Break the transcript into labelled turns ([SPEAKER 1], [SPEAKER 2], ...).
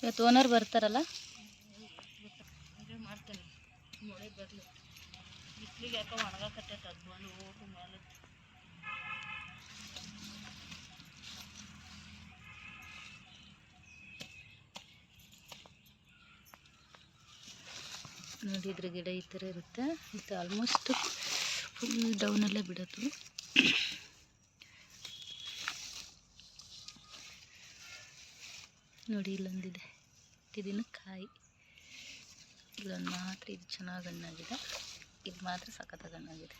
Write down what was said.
[SPEAKER 1] ಇವತ್ತು ಓನರ್ ಬರ್ತಾರಲ್ಲ,
[SPEAKER 2] ಮಾಡ್ತೇನೆ. ಮಳೆ ಬರಲಿ, ಬಿಸಿಲಿಗೆ ಯಾಕೆ ಒಣಗಾಕತ್ತೈತೆ ಅದು ಬಂದು ಹೋಗು ಮೇಲೆ.
[SPEAKER 1] ನೋಡಿದ್ರೆ ಗಿಡ ಈ ಥರ ಇರುತ್ತೆ. ಇದು ಆಲ್ಮೋಸ್ಟ್ ಫುಲ್ ಡೌನಲ್ಲೇ ಬಿಡೋದು. ನೋಡಿ ಇಲ್ಲೊಂದಿದೆ, ಇದನ್ನು ಕಾಯಿ. ಇಲ್ಲೊಂದು ಮಾತ್ರ ಇದು ಚೆನ್ನಾಗಿ ಹಣ್ಣಾಗಿದೆ, ಇದು ಮಾತ್ರ ಸಖತ್ತಾಗಿ ಹಣ್ಣಾಗಿದೆ.